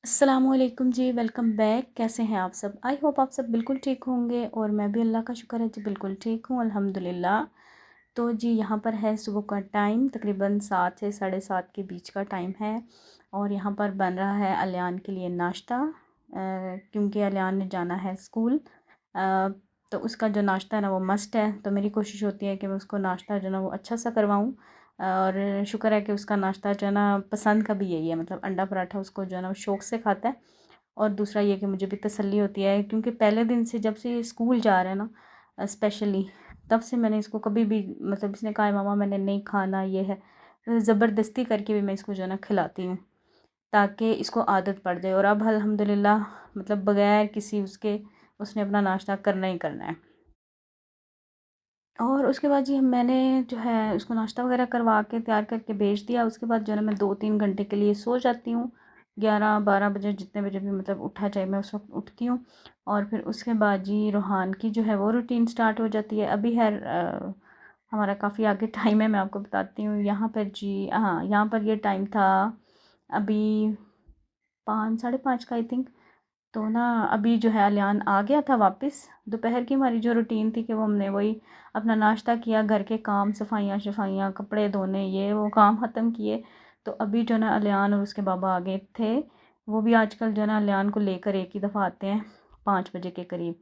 अस्सलामुअलैकुम जी, welcome back. कैसे हैं आप सब? आई होप आप सब बिल्कुल ठीक होंगे और मैं भी अल्लाह का शुक्र है जी बिल्कुल ठीक हूँ अल्हम्दुलिल्लाह। तो जी यहाँ पर है सुबह का टाइम, तकरीबन 7 से 7:30 के बीच का टाइम है और यहाँ पर बन रहा है अलियान के लिए नाश्ता। क्योंकि अलियान ने जाना है स्कूल, तो उसका जो नाश्ता है ना वो मस्ट है। तो मेरी कोशिश होती है कि मैं उसको नाश्ता जो है ना वो अच्छा सा करवाऊँ। और शुक्र है कि उसका नाश्ता जो है ना पसंद का भी यही है, मतलब अंडा पराठा उसको जो है ना वो शौक़ से खाता है। और दूसरा ये कि मुझे भी तसल्ली होती है, क्योंकि पहले दिन से जब से ये स्कूल जा रहा है ना स्पेशली, तब से मैंने इसको कभी भी, मतलब इसने कहा है मामा मैंने नहीं खाना ये है, तो ज़बरदस्ती करके भी मैं इसको जो है ना खिलाती हूँ ताकि इसको आदत पड़ जाए। और अब अल्हम्दुलिल्लाह मतलब बग़ैर किसी उसके उसने अपना नाश्ता करना ही करना है। और उसके बाद जी मैंने जो है उसको नाश्ता वगैरह करवा के तैयार करके भेज दिया। उसके बाद जो है ना मैं 2-3 घंटे के लिए सो जाती हूँ। 11-12 बजे जितने बजे भी मतलब उठा चाहे मैं उस वक़्त उठती हूँ। और फिर उसके बाद जी रूहान की जो है वो रूटीन स्टार्ट हो जाती है। अभी है हमारा काफ़ी आगे टाइम है, मैं आपको बताती हूँ। यहाँ पर जी हाँ, यहाँ पर ये टाइम था अभी 5 साढ़े 5 का आई थिंक। तो ना अभी जो है अलियान आ गया था वापस। दोपहर की हमारी जो रूटीन थी कि वो हमने वही अपना नाश्ता किया, घर के काम सफाइयाँ कपड़े धोने ये वो काम ख़त्म किए। तो अभी जो है ना अलियान और उसके बाबा आ गए थे। वो भी आजकल जो है ना अलियान को लेकर एक ही दफ़ा आते हैं 5 बजे के करीब।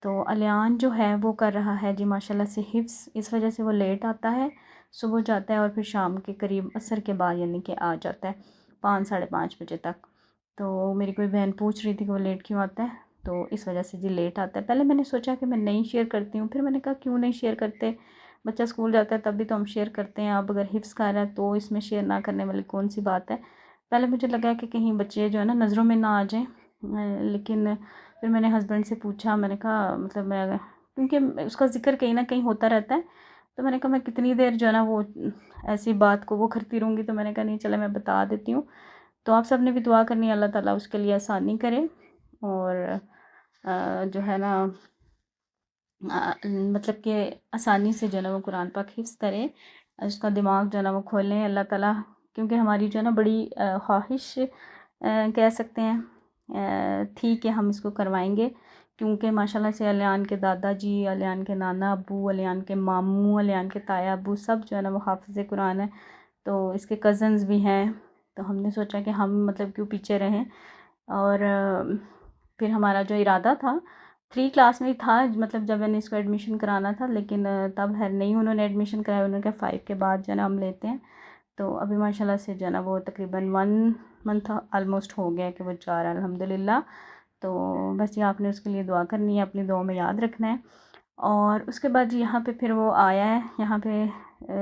तो अलियान जो है वो कर रहा है जी माशाल्लाह से हिफ्स, इस वजह से वो लेट आता है। सुबह जाता है और फिर शाम के करीब असर के बाद यानी कि आ जाता है 5 साढ़े 5 बजे तक। तो मेरी कोई बहन पूछ रही थी कि वो लेट क्यों आता है, तो इस वजह से जी लेट आता है। पहले मैंने सोचा कि मैं नहीं शेयर करती हूँ, फिर मैंने कहा क्यों नहीं शेयर करते, बच्चा स्कूल जाता है तब भी तो हम शेयर करते हैं। अब अगर हिफ्स कर रहा है तो इसमें शेयर ना करने वाली कौन सी बात है। पहले मुझे लगा कि कहीं बच्चे जो है ना नज़रों में ना आ जाएँ, लेकिन फिर मैंने हस्बैंड से पूछा, मैंने कहा मतलब मैं, क्योंकि उसका ज़िक्र कहीं न कहीं होता रहता है, तो मैंने कहा मैं कितनी देर जो है ना वो ऐसी बात को वो करती रहूँगी, तो मैंने कहा नहीं चलो मैं बता देती हूँ। तो आप सब ने भी दुआ करनी है अल्लाह ताला उसके लिए आसानी करे। और जो है ना मतलब कि आसानी से जो है ना वो कुरान पाक हिफ्ज़ करे, उसका दिमाग जो है ना वो खोलें अल्लाह ताला। क्योंकि हमारी जो है ना बड़ी ख्वाहिश कह सकते हैं थी कि हम इसको करवाएंगे। क्योंकि माशाल्लाह से अलियान के दादाजी, अलियान के नाना अब्बू, अलियान के मामू, अलियान के ताया अब्बू सब जो है ना वो हाफ़िज़ कुरान है। तो इसके कज़न्स भी हैं। तो हमने सोचा कि हम मतलब क्यों पीछे रहें। और फिर हमारा जो इरादा था 3 क्लास में ही था, मतलब जब मैंने इसको एडमिशन कराना था, लेकिन तब है नहीं उन्होंने एडमिशन कराया, उन्होंने कहा 5 के बाद जो है ना हम लेते हैं। तो अभी माशाल्लाह से जो है ना वो तकरीबन 1 मंथ ऑलमोस्ट हो गया है कि वो जा रहा है अल्हम्दुलिल्लाह। तो बस ये आपने उसके लिए दुआ करनी है, अपनी दुआ में याद रखना है। और उसके बाद यहाँ पे फिर वो आया है, यहाँ पे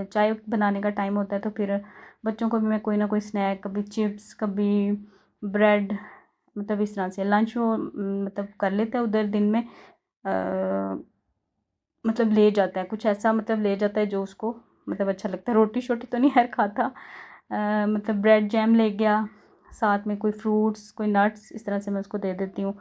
चाय बनाने का टाइम होता है, तो फिर बच्चों को भी मैं कोई ना कोई स्नैक, कभी चिप्स कभी ब्रेड, मतलब इस तरह से लंच वो मतलब कर लेता है उधर दिन में। मतलब ले जाता है कुछ ऐसा, मतलब ले जाता है जो उसको मतलब अच्छा लगता है। रोटी शोटी तो नहीं खैर खाता, मतलब ब्रेड जैम ले गया, साथ में कोई फ्रूट्स कोई नट्स, इस तरह से मैं उसको दे देती हूँ।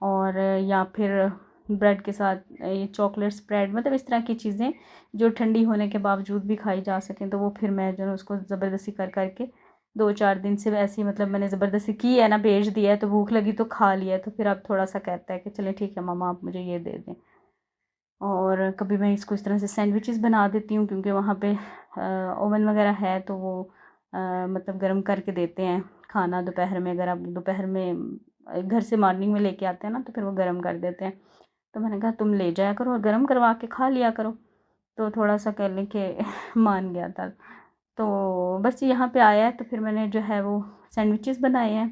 और या फिर ब्रेड के साथ ये चॉकलेट स्प्रेड, मतलब इस तरह की चीज़ें जो ठंडी होने के बावजूद भी खाई जा सकें। तो वो फिर मैं जो है उसको ज़बरदस्ती कर करके 2-4 दिन से वैसे ही, मतलब मैंने ज़बरदस्ती की है ना, भेज दिया है, तो भूख लगी तो खा लिया है, तो फिर अब थोड़ा सा कहता है कि चलें ठीक है मम्मा आप मुझे ये दे दें। और कभी मैं इसको इस तरह से सैंडविचेस बना देती हूँ, क्योंकि वहाँ पे ओवन वगैरह है, तो वो मतलब गर्म करके देते हैं खाना दोपहर में। अगर आप दोपहर में घर से मॉर्निंग में लेके आते हैं ना, तो फिर वो गर्म कर देते हैं। तो मैंने कहा तुम ले जाया करो और गर्म करवा के खा लिया करो। तो थोड़ा सा कह लें कि मान गया था। तो बस यहाँ पे आया है, तो फिर मैंने जो है वो सैंडविचेस बनाए हैं,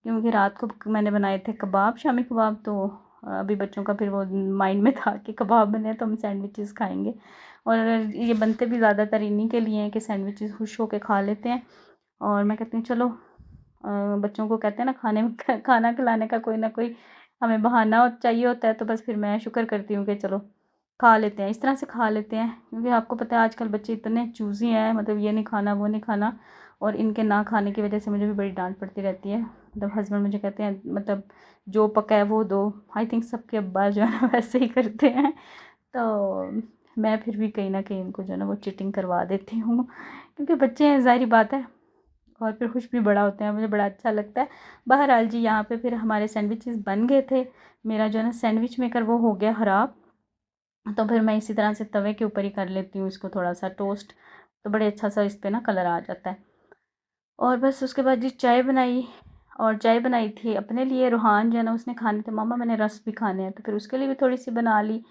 क्योंकि रात को मैंने बनाए थे कबाब, शामी कबाब। तो अभी बच्चों का फिर वो माइंड में था कि कबाब बने तो हम सैंडविचेस खाएंगे। और ये बनते भी ज़्यादातर इन्हीं के लिए हैं कि सैंडविचेस खुश होकर खा लेते हैं। और मैं कहती हूँ चलो, बच्चों को कहते हैं ना खाने में खाना खिलाने का कोई ना कोई हमें बहाना चाहिए होता है। तो बस फिर मैं शुक्र करती हूँ कि चलो खा लेते हैं, इस तरह से खा लेते हैं। क्योंकि आपको पता है आजकल बच्चे इतने चूज़ी हैं, मतलब ये नहीं खाना वो नहीं खाना। और इनके ना खाने की वजह से मुझे भी बड़ी डांट पड़ती रहती है। मतलब हस्बैंड मुझे कहते हैं मतलब जो पका है वो दो। आई थिंक सबके अब्बा जो है ना वैसे ही करते हैं। तो मैं फिर भी कहीं ना कहीं उनको जो है ना वो चीटिंग करवा देती हूँ, क्योंकि बच्चे हैं ज़ाहिर बात है। और फिर खुश भी बड़ा होते हैं, मुझे बड़ा अच्छा लगता है। बहरहाल जी यहाँ पे फिर हमारे सैंडविचेस बन गए थे। मेरा जो है ना सैंडविच मेकर वो हो गया ख़राब, तो फिर मैं इसी तरह से तवे के ऊपर ही कर लेती हूँ इसको थोड़ा सा टोस्ट, तो बड़े अच्छा सा इस पर ना कलर आ जाता है। और बस उसके बाद जी चाय बनाई, और चाय बनाई थी अपने लिए। रूहान जो है ना उसने खाने थे, मामा मैंने रस भी खाने हैं, तो फिर उसके लिए भी थोड़ी सी बना ली।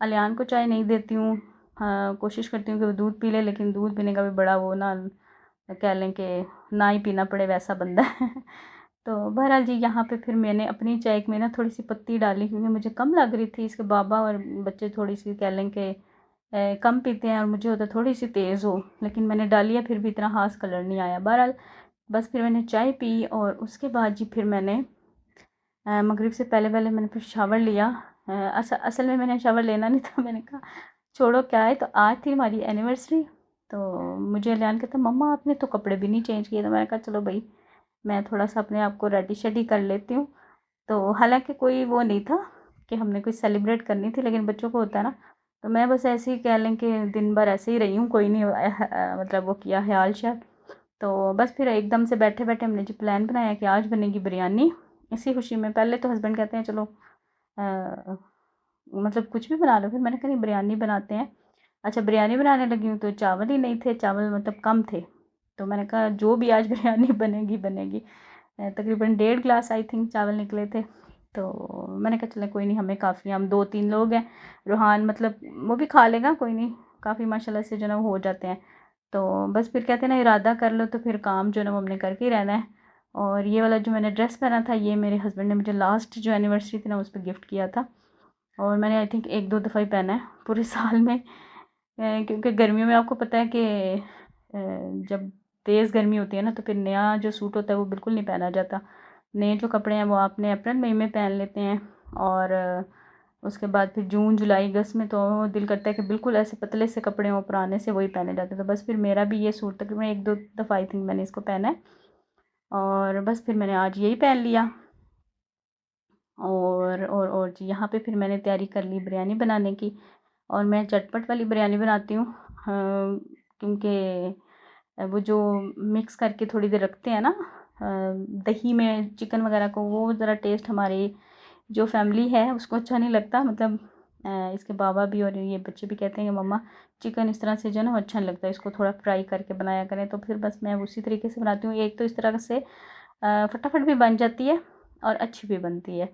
अलियान को चाय नहीं देती हूँ, हाँ, कोशिश करती हूँ कि वो दूध पी ले, लेकिन दूध पीने का भी बड़ा वो ना कह लें कि ना ही पीना पड़े वैसा बंदा है। तो बहरहाल जी यहाँ पे फिर मैंने अपनी चाय में ना थोड़ी सी पत्ती डाली, क्योंकि मुझे कम लग रही थी। इसके बाबा और बच्चे थोड़ी सी कह लें कि कम पीते हैं, और मुझे होता थोड़ी सी तेज़ हो, लेकिन मैंने डाली है फिर भी इतना खास कलर नहीं आया। बहरहाल बस फिर मैंने चाय पी, और उसके बाद जी फिर मैंने मगरिब से पहले पहले मैंने फिर शावर लिया। असल में मैंने शावर लेना नहीं था, मैंने कहा छोड़ो क्या है, तो आज थी हमारी एनिवर्सरी। तो मुझे अलियान कहता मम्मा आपने तो कपड़े भी नहीं चेंज किए, तो मैंने कहा चलो भाई मैं थोड़ा सा अपने आप को रेडी शेडी कर लेती हूँ। तो हालांकि कोई वो नहीं था कि हमने कोई सेलिब्रेट करनी थी, लेकिन बच्चों को होता है ना, तो मैं बस ऐसे ही कह लें कि दिन भर ऐसे ही रही हूँ, कोई नहीं मतलब वो किया ख्याल शाल। तो बस फिर एकदम से बैठे बैठे हमने जी प्लान बनाया कि आज बनेगी बिरयानी। इसी खुशी में पहले तो हस्बैंड कहते हैं चलो मतलब कुछ भी बना लो, फिर मैंने कहा नहीं बिरयानी बनाते हैं। अच्छा बिरयानी बनाने लगी हूँ तो चावल ही नहीं थे, चावल मतलब कम थे, तो मैंने कहा जो भी आज बिरयानी बनेगी बनेगी। तकरीबन 1.5 गिलास आई थिंक चावल निकले थे, तो मैंने कहा चलें कोई नहीं, हमें काफ़ी, हम 2-3 लोग हैं। रूहान मतलब वो भी खा लेगा, कोई नहीं, काफ़ी माशाल्लाह से जो ना वो हो जाते हैं। तो बस फिर कहते हैं ना इरादा कर लो तो फिर काम जो है ना वो हमने करके ही रहना है। और ये वाला जो मैंने ड्रेस पहना था ये मेरे हस्बैंड ने मुझे लास्ट जो एनिवर्सरी थी ना उस पर गिफ्ट किया था, और मैंने आई थिंक 1-2 दफ़ा ही पहना है पूरे साल में। क्योंकि गर्मियों में आपको पता है कि जब तेज़ गर्मी होती है ना तो फिर नया जो सूट होता है वो बिल्कुल नहीं पहना जाता। नए जो कपड़े हैं वो आपने अप्रैल मई में पहन लेते हैं, और उसके बाद फिर जून जुलाई अगस्त में तो दिल करता है कि बिल्कुल ऐसे पतले से कपड़े हों पुराने से, वही पहने जाते हैं। तो बस फिर मेरा भी ये सूट तकरीबन 1-2 दफ़ा आई थिंक मैंने इसको पहना है, और बस फिर मैंने आज यही पहन लिया। और जी यहाँ पे फिर मैंने तैयारी कर ली बिरयानी बनाने की, और मैं चटपट वाली बिरयानी बनाती हूँ। क्योंकि वो जो मिक्स करके थोड़ी देर रखते हैं ना दही में चिकन वगैरह को, वो ज़रा टेस्ट हमारी जो फैमिली है उसको अच्छा नहीं लगता। मतलब इसके बाबा भी और ये बच्चे भी कहते हैं कि मम्मा चिकन इस तरह से जो है ना अच्छा नहीं लगता, इसको थोड़ा फ्राई करके बनाया करें। तो फिर बस मैं उसी तरीके से बनाती हूँ। एक तो इस तरह से फटाफट भी बन जाती है और अच्छी भी बनती है।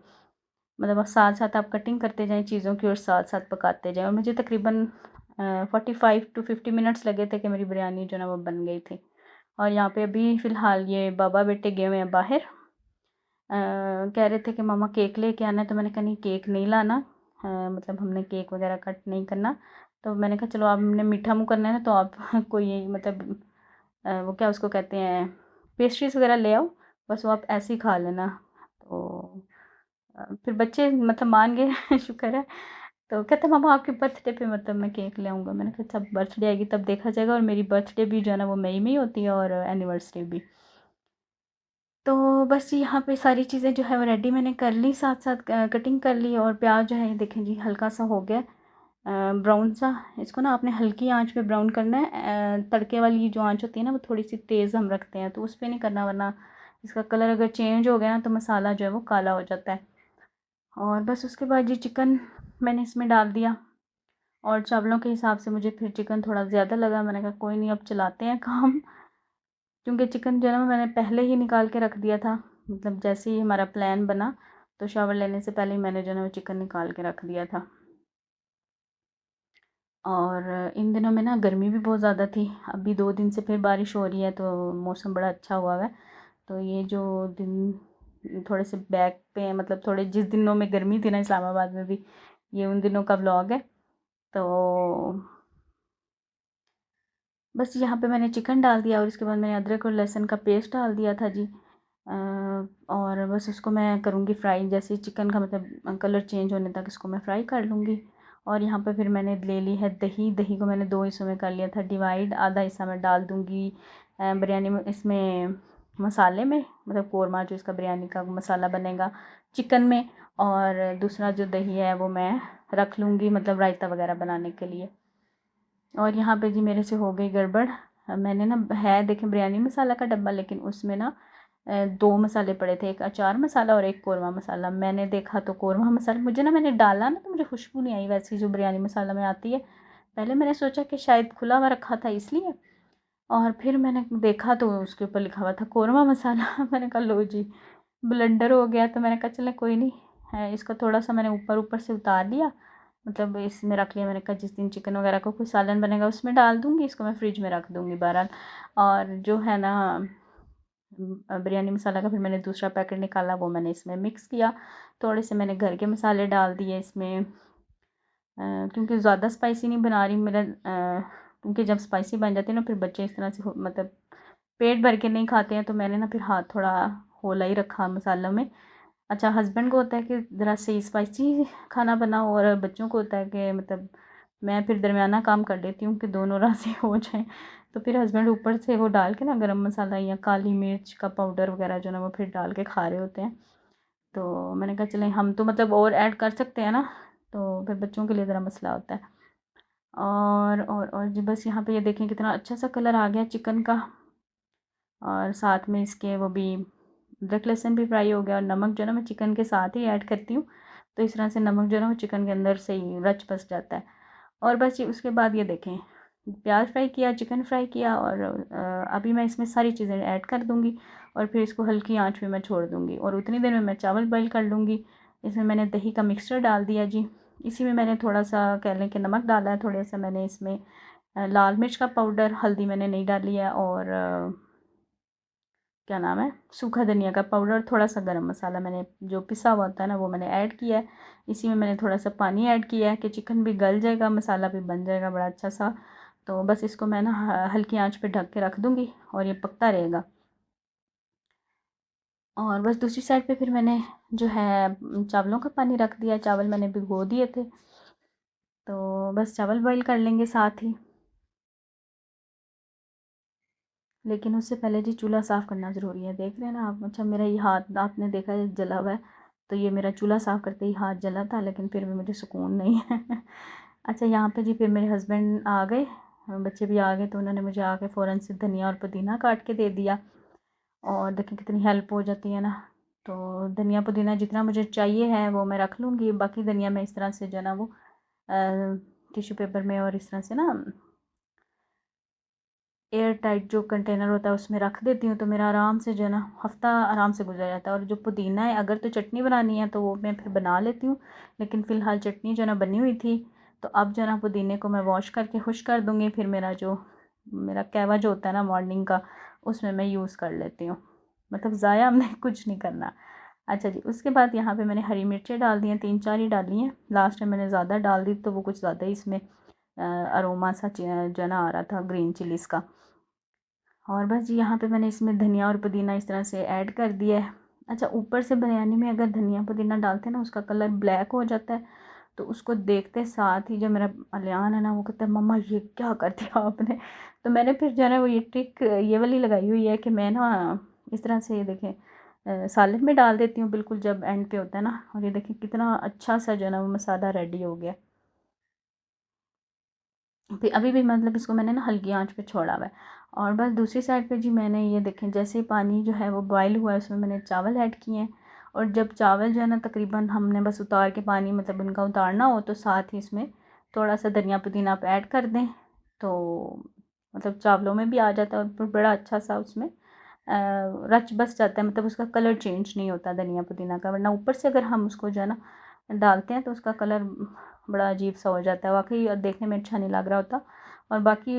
मतलब साथ साथ आप कटिंग करते जाएँ चीज़ों की और साथ साथ पकाते जाएँ, और मुझे तकरीबन 45 to 50 मिनट्स लगे थे कि मेरी बिरयानी जो है ना वो बन गई थी। और यहाँ पे अभी फ़िलहाल ये बाबा बेटे गए हुए हैं बाहर। कह रहे थे कि मम्मा केक लेके आना है, तो मैंने कहा नहीं केक नहीं लाना, मतलब हमने केक वगैरह कट नहीं करना। तो मैंने कहा चलो आपने मीठा मुँह करना है ना, तो आप कोई मतलब वो क्या उसको कहते हैं पेस्ट्रीज़ वगैरह ले आओ, बस वो आप ऐसे ही खा लेना। तो फिर बच्चे मतलब मान गए शुक्र है। तो कहते मामा आपके बर्थडे पे मतलब मैं केक ले आऊँगा। मैंने कहा जब बर्थडे आएगी तब देखा जाएगा, और मेरी बर्थडे भी जो है ना वो मई में ही होती है, और एनिवर्सरी भी। तो बस यहाँ पे सारी चीज़ें जो है वो रेडी मैंने कर ली, साथ साथ कटिंग कर ली। और प्याज जो है ये देखें जी हल्का सा हो गया ब्राउन सा। इसको ना आपने हल्की आंच पे ब्राउन करना है। तड़के वाली जो आंच होती है ना वो थोड़ी सी तेज़ हम रखते हैं, तो उस पर नहीं करना, वरना इसका कलर अगर चेंज हो गया ना तो मसाला जो है वो काला हो जाता है। और बस उसके बाद जी चिकन मैंने इसमें डाल दिया, और चावलों के हिसाब से मुझे फिर चिकन थोड़ा ज़्यादा लगा। मैंने कहा कोई नहीं अब चलाते हैं काम, क्योंकि चिकन जो है ना मैंने पहले ही निकाल के रख दिया था। मतलब जैसे ही हमारा प्लान बना तो शावर लेने से पहले ही मैंने जो है ना वो चिकन निकाल के रख दिया था। और इन दिनों में ना गर्मी भी बहुत ज़्यादा थी, अभी 2 दिन से फिर बारिश हो रही है तो मौसम बड़ा अच्छा हुआ है। तो ये जो दिन थोड़े से बैक पे हैं, मतलब थोड़े जिस दिनों में गर्मी थी ना इस्लामाबाद में भी, ये उन दिनों का व्लॉग है। तो बस यहाँ पे मैंने चिकन डाल दिया, और इसके बाद मैंने अदरक और लहसुन का पेस्ट डाल दिया था जी। और बस उसको मैं करूँगी फ्राई, जैसे चिकन का मतलब कलर चेंज होने तक इसको मैं फ्राई कर लूँगी। और यहाँ पे फिर मैंने ले ली है दही, दही को मैंने 2 हिस्सों में कर लिया था डिवाइड। आधा हिस्सा मैं डाल दूँगी बिरयानी में, इसमें मसाले में, मतलब कोरमा जो इसका बिरयानी का मसाला बनेगा चिकन में। और दूसरा जो दही है वो मैं रख लूँगी मतलब रायता वगैरह बनाने के लिए। और यहाँ पे जी मेरे से हो गई गड़बड़। मैंने ना है देखें बिरयानी मसाला का डब्बा, लेकिन उसमें ना 2 मसाले पड़े थे, एक अचार मसाला और एक कौरमा मसाला। मैंने देखा तो कौरमा मसाला मुझे ना, मैंने डाला ना तो मुझे खुशबू नहीं आई वैसी जो बिरयानी मसाला में आती है। पहले मैंने सोचा कि शायद खुला हुआ रखा था इसलिए, और फिर मैंने देखा तो उसके ऊपर लिखा हुआ था कौरमा मसाला। मैंने कहा लो जी, ब्लंडर हो गया। तो मैंने कहा चले कोई नहीं है, इसका थोड़ा सा मैंने ऊपर ऊपर से उतार लिया, मतलब इसमें रख लिया। मैंने कहा जिस दिन चिकन वगैरह का कोई सालन बनेगा उसमें डाल दूँगी, इसको मैं फ्रिज में रख दूँगी बहरहाल। और जो है ना बिरयानी मसाला का फिर मैंने दूसरा पैकेट निकाला, वो मैंने इसमें मिक्स किया। थोड़े से मैंने घर के मसाले डाल दिए इसमें, क्योंकि ज़्यादा स्पाइसी नहीं बना रही मेरा, क्योंकि जब स्पाइसी बन जाती है ना फिर बच्चे इस तरह से मतलब पेट भर के नहीं खाते हैं, तो मैंने ना फिर हाथ थोड़ा होला ही रखा मसालों में। अच्छा, हस्बैंड को होता है कि ज़रा से स्पाइसी खाना बनाओ, और बच्चों को होता है कि मतलब मैं फिर दरमियाना काम कर लेती हूँ कि दोनों राज़ी हो जाएँ। तो फिर हस्बैंड ऊपर से वो डाल के ना गरम मसाला या काली मिर्च का पाउडर वगैरह जो ना वो फिर डाल के खा रहे होते हैं। तो मैंने कहा चलें हम तो मतलब और ऐड कर सकते हैं ना, तो फिर बच्चों के लिए ज़रा मसला होता है। और जी बस यहाँ पे ये देखें कितना अच्छा सा कलर आ गया चिकन का, और साथ में इसके वो भी अदरक लहसुन भी फ्राई हो गया। और नमक जो है ना मैं चिकन के साथ ही ऐड करती हूँ, तो इस तरह से नमक जो है ना वो चिकन के अंदर से ही रच बस जाता है। और बस ये उसके बाद ये देखें प्याज फ्राई किया, चिकन फ्राई किया, और अभी मैं इसमें सारी चीज़ें ऐड कर दूँगी, और फिर इसको हल्की आंच पे मैं छोड़ दूँगी, और उतनी देर में मैं चावल बॉईल कर लूँगी। इसमें मैंने दही का मिक्सचर डाल दिया जी। इसी में मैंने थोड़ा सा कह लें कि नमक डाला है, थोड़ा सा मैंने इसमें लाल मिर्च का पाउडर, हल्दी मैंने नहीं डाली है, और क्या नाम है सूखा धनिया का पाउडर, थोड़ा सा गरम मसाला मैंने जो पिसा हुआ होता है ना वो मैंने ऐड किया है। इसी में मैंने थोड़ा सा पानी ऐड किया है कि चिकन भी गल जाएगा, मसाला भी बन जाएगा बड़ा अच्छा सा। तो बस इसको मैं ना हल्की आंच पे ढक के रख दूँगी, और ये पकता रहेगा। और बस दूसरी साइड पे फिर मैंने जो है चावलों का पानी रख दिया, चावल मैंने भिगो दिए थे, तो बस चावल बॉईल कर लेंगे साथ ही। लेकिन उससे पहले जी चूल्हा साफ़ करना ज़रूरी है, देख रहे हैं ना आप। अच्छा, मेरा ये हाथ आपने देखा है जला हुआ है, तो ये मेरा चूल्हा साफ़ करते ही हाथ जला था, लेकिन फिर भी मुझे सुकून नहीं है। अच्छा, यहाँ पे जी फिर मेरे हस्बैंड आ गए, बच्चे भी आ गए, तो उन्होंने मुझे आके फ़ौरन से धनिया और पुदीना काट के दे दिया। और देखिए कितनी हेल्प हो जाती है ना। तो धनिया पुदीना जितना मुझे चाहिए है वो मैं रख लूँगी, बाकी धनिया मैं इस तरह से जो है ना वो टिश्यू पेपर में और इस तरह से ना एयर टाइट जो कंटेनर होता है उसमें रख देती हूँ, तो मेरा आराम से जो है ना हफ़्ता आराम से गुजर जाता है। और जो पुदीना है, अगर तो चटनी बनानी है तो वो मैं फिर बना लेती हूँ, लेकिन फ़िलहाल चटनी जो है ना बनी हुई थी, तो अब जो है ना पुदीने को मैं वॉश करके खुश कर दूँगी, फिर मेरा कहवा जो होता है ना मॉर्निंग का, उसमें मैं यूज़ कर लेती हूँ। मतलब ज़ाया हमने कुछ नहीं करना। अच्छा जी, उसके बाद यहाँ पे मैंने हरी मिर्चें डाल दी हैं, 3-4 ही डाली हैं। लास्ट में मैंने ज़्यादा डाल दी तो वो कुछ ज़्यादा ही इसमें अरोमा सा जो है ना आ रहा था ग्रीन चिलीज़ का। और बस जी यहाँ पे मैंने इसमें धनिया और पुदीना इस तरह से ऐड कर दिया है। अच्छा, ऊपर से बिरयानी में अगर धनिया पुदीना डालते हैं ना उसका कलर ब्लैक हो जाता है, तो उसको देखते साथ ही जो मेरा अलियान है ना वो कहता है मम्मा ये क्या कर दिया आपने। तो मैंने फिर जो है ना वो ये ट्रिक ये वाली लगाई हुई है कि मैं ना इस तरह से ये देखें सालन में डाल देती हूँ बिल्कुल जब एंड पे होता है ना, और ये देखें कितना अच्छा सा जो है ना वो मसाला रेडी हो गया। फिर अभी भी मतलब इसको मैंने ना हल्की आंच पे छोड़ा हुआ है। और बस दूसरी साइड पे जी मैंने ये देखें जैसे पानी जो है वो बॉयल हुआ है उसमें मैंने चावल ऐड किए हैं। और जब चावल जो है ना तकरीबन हमने बस उतार के पानी मतलब उनका उतारना हो, तो साथ ही इसमें थोड़ा सा धनिया पुदीना आप ऐड कर दें, तो मतलब चावलों में भी आ जाता है और फिर बड़ा अच्छा सा उसमें रच बस जाता है, मतलब उसका कलर चेंज नहीं होता धनिया पुदीना का। वरना ऊपर से अगर हम उसको जो है ना डालते हैं तो उसका कलर बड़ा अजीब सा हो जाता है, वाकई देखने में अच्छा नहीं लग रहा होता। और बाकी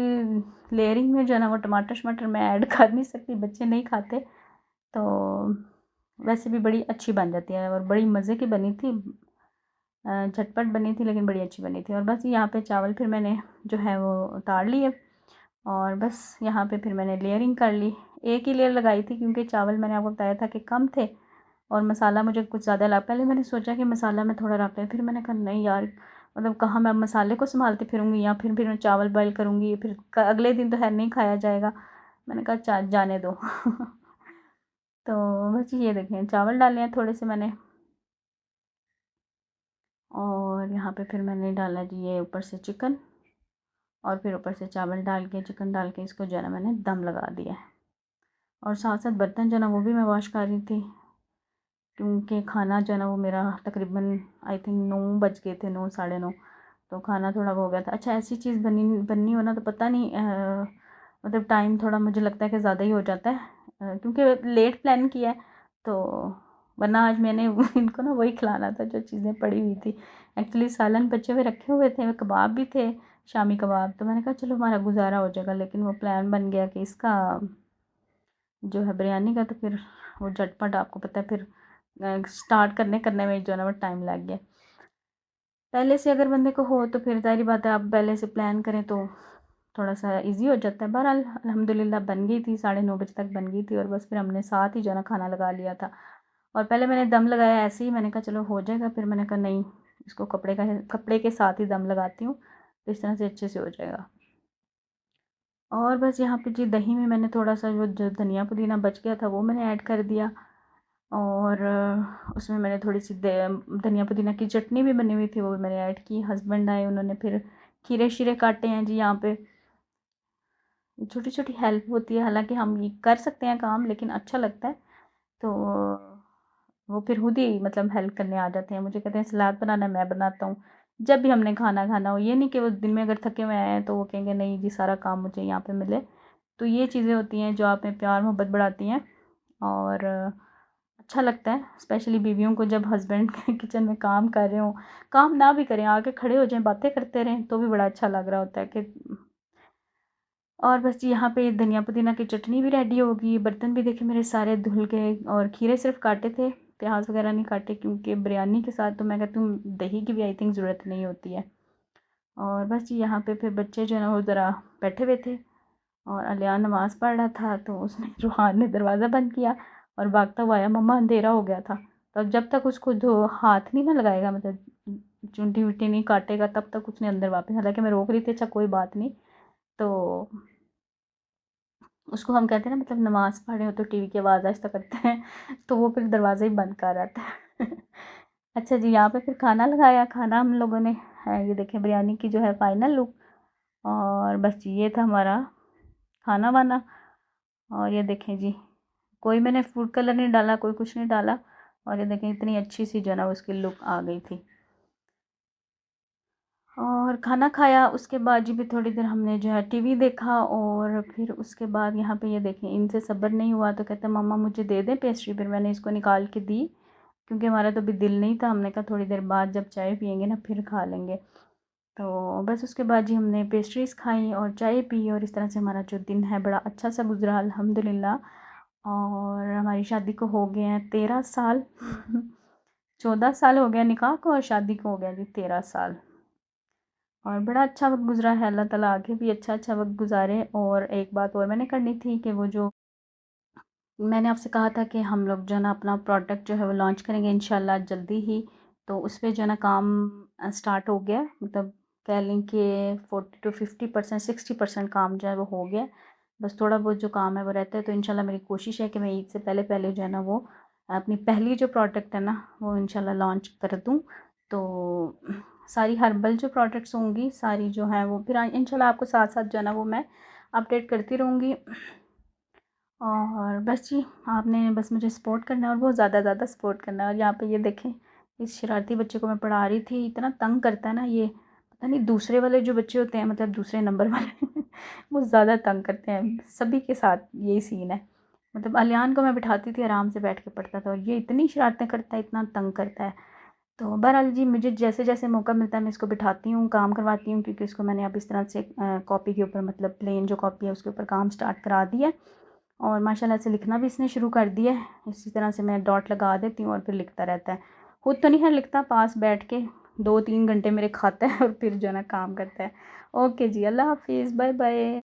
लेयरिंग में जो है ना वो टमाटर शमाटर मैं ऐड कर नहीं सकती, बच्चे नहीं खाते। तो वैसे भी बड़ी अच्छी बन जाती है और बड़ी मज़े की बनी थी, झटपट बनी थी लेकिन बड़ी अच्छी बनी थी। और बस यहाँ पे चावल फिर मैंने जो है वो उतार लिए, और बस यहाँ पे फिर मैंने लेयरिंग कर ली। एक ही लेयर लगाई थी क्योंकि चावल मैंने आपको बताया था कि कम थे, और मसाला मुझे कुछ ज़्यादा लगा। पहले मैंने सोचा कि मसाला मैं थोड़ा रख लें, फिर मैंने कहा नहीं यार, मतलब कहाँ मैं मसाले को संभालती फिरूँगी या फिर मैं चावल बॉयल करूँगी, फिर अगले दिन तो है नहीं खाया जाएगा। मैंने कहा जाने दो। तो बस ये देखें चावल डाले हैं थोड़े से मैंने, और यहाँ पे फिर मैंने डाला जी ये ऊपर से चिकन, और फिर ऊपर से चावल डाल के, चिकन डाल के इसको जो है ना मैंने दम लगा दिया है। और साथ साथ बर्तन जो है ना वो भी मैं वॉश कर रही थी, क्योंकि खाना जो है ना वो मेरा तकरीबन आई थिंक 9 बज गए थे, 9 साढ़े 9। तो खाना थोड़ा वो हो गया था। अच्छा, ऐसी चीज़ बननी हो ना तो पता नहीं मतलब टाइम थोड़ा मुझे लगता है कि ज़्यादा ही हो जाता है, क्योंकि लेट प्लान किया है। तो वरना आज मैंने इनको ना वही खिलाना था जो चीज़ें पड़ी हुई थी। एक्चुअली सालन बचे हुए रखे हुए थे, कबाब भी थे, शामी कबाब। तो मैंने कहा चलो हमारा गुजारा हो जाएगा, लेकिन वो प्लान बन गया कि इसका जो है बिरयानी का। तो फिर वो झटपट, आपको पता है, फिर स्टार्ट करने करने में जो है ना वो टाइम लग गया। पहले से अगर बंदे को हो तो फिर ज़ाहिर बात है, आप पहले से प्लान करें तो थोड़ा सा इजी हो जाता है। बहरहाल अल्हम्दुलिल्लाह बन गई थी, 9:30 बजे तक बन गई थी। और बस फिर हमने साथ ही जो है ना खाना लगा लिया था। और पहले मैंने दम लगाया ऐसे ही, मैंने कहा चलो हो जाएगा, फिर मैंने कहा नहीं, इसको कपड़े के साथ ही दम लगाती हूँ, तो इस तरह से अच्छे से हो जाएगा। और बस यहाँ पे जी दही में मैंने थोड़ा सा जो धनिया पुदीना बच गया था वो मैंने ऐड कर दिया। और उसमें मैंने थोड़ी सी धनिया पुदीना की चटनी भी बनी हुई थी, वो भी मैंने ऐड की। हस्बैंड आए, उन्होंने फिर खीरे शीरे काटे हैं जी। यहाँ पे छोटी छोटी हेल्प होती है, हालांकि हम ये कर सकते हैं काम, लेकिन अच्छा लगता है। तो वो फिर खुद ही मतलब हेल्प करने आ जाते हैं। मुझे कहते हैं सलाद बनाना, मैं बनाता हूँ। जब भी हमने खाना खाना हो, ये नहीं कि वो दिन में अगर थके हुए आए हैं तो वो कहेंगे नहीं जी सारा काम मुझे यहाँ पे मिले। तो ये चीज़ें होती हैं जो आप में प्यार मोहब्बत बढ़ाती हैं। और अच्छा लगता है स्पेशली बीवियों को, जब हस्बैंड किचन में काम कर रहे हों, काम ना भी करें, आके खड़े हो जाएं, बातें करते रहें, तो भी बड़ा अच्छा लग रहा होता है कि। और बस जी यहाँ पे धनिया पुदीना की चटनी भी रेडी होगी। बर्तन भी देखिए मेरे सारे धुल गए, और खीरे सिर्फ काटे थे, प्याज वगैरह नहीं काटे, क्योंकि बिरयानी के साथ तो मैं कहती हूँ दही की भी आई थिंक ज़रूरत नहीं होती है। और बस जी यहाँ पे फिर बच्चे जो है ना वो ज़रा बैठे हुए थे, और अलियान नमाज़ पढ़ रहा था, तो उसने रूहान ने दरवाज़ा बंद किया और भागता हुआ आया, मम्मा अंधेरा हो गया था। तो अब जब तक उसको जो हाथ नहीं ना लगाएगा, मतलब चुंटी वुंटी नहीं काटेगा, तब तक उसने अंदर वापस, हालांकि मैं रोक रही थी, अच्छा कोई बात नहीं। तो उसको हम कहते हैं ना, मतलब नमाज़ पढ़े हो तो टीवी की आवाज़ आहिस्ता करते हैं, तो वो फिर दरवाज़ा ही बंद कर रहा था। अच्छा जी, यहाँ पे फिर खाना लगाया। खाना हम लोगों ने है, ये देखें बिरयानी की जो है फाइनल लुक। और बस जी ये था हमारा खाना वाना। और ये देखें जी, कोई मैंने फूड कलर नहीं डाला, कोई कुछ नहीं डाला। और ये देखें इतनी अच्छी सी जो है ना उसकी लुक आ गई थी। और खाना खाया, उसके बाद जी भी थोड़ी देर हमने जो है टीवी देखा। और फिर उसके बाद यहाँ पे ये देखें, इनसे सब्र नहीं हुआ तो कहते मम्मा मुझे दे दें पेस्ट्री। फिर मैंने इसको निकाल के दी, क्योंकि हमारा तो अभी दिल नहीं था। हमने कहा थोड़ी देर बाद जब चाय पियेंगे ना फिर खा लेंगे। तो बस उसके बाद जी हमने पेस्ट्रीज़ खाई और चाय पी, और इस तरह से हमारा जो दिन है बड़ा अच्छा सा गुजरा अल्हम्दुलिल्लाह। और हमारी शादी को हो गए हैं 13 साल। 14 साल हो गया निकाह को, और शादी को हो गया जी 13 साल। और बड़ा अच्छा वक्त गुजरा है, अल्लाह ताला आगे भी अच्छा अच्छा वक्त गुजारे। और एक बात और मैंने करनी थी कि वो जो मैंने आपसे कहा था कि हम लोग जो है ना अपना प्रोडक्ट जो है वो लॉन्च करेंगे इंशाल्लाह जल्दी ही। तो उस पर जो है ना काम स्टार्ट हो गया, मतलब कह लें कि 40 to 50%, 60% काम जो है वो हो गया। बस थोड़ा बहुत जो काम है वो रहता है। तो इंशाल्लाह मेरी कोशिश है कि मैं ईद से पहले पहले जो है ना वो अपनी पहली जो प्रोडक्ट है ना वो इंशाल्लाह लॉन्च कर दूँ। तो सारी हर्बल जो प्रोडक्ट्स होंगी सारी जो हैं वो फिर इंशाल्लाह आपको साथ साथ जो है ना वो मैं अपडेट करती रहूँगी। और बस जी, आपने बस मुझे सपोर्ट करना है, और बहुत ज़्यादा सपोर्ट करना है। और यहाँ पे ये देखें, इस शरारती बच्चे को मैं पढ़ा रही थी, इतना तंग करता है ना ये, पता नहीं दूसरे वाले जो बच्चे होते हैं, मतलब दूसरे नंबर वाले वो ज़्यादा तंग करते हैं। सभी के साथ यही सीन है। मतलब अलियान को मैं बिठाती थी, आराम से बैठ के पढ़ता था, और ये इतनी शरारतें करता है, इतना तंग करता है। तो बहरहाल जी, मुझे जैसे जैसे मौका मिलता है मैं इसको बिठाती हूँ, काम करवाती हूँ, क्योंकि इसको मैंने अब इस तरह से कॉपी के ऊपर, मतलब प्लेन जो कॉपी है उसके ऊपर काम स्टार्ट करा दिया है। और माशाल्लाह से लिखना भी इसने शुरू कर दिया है। इसी तरह से मैं डॉट लगा देती हूँ और फिर लिखता रहता है। खुद तो नहीं है लिखता, पास बैठ के 2-3 घंटे मेरे खाता है और फिर जो है ना काम करता है। ओके जी, अल्लाह हाफिज़, बाय बाय।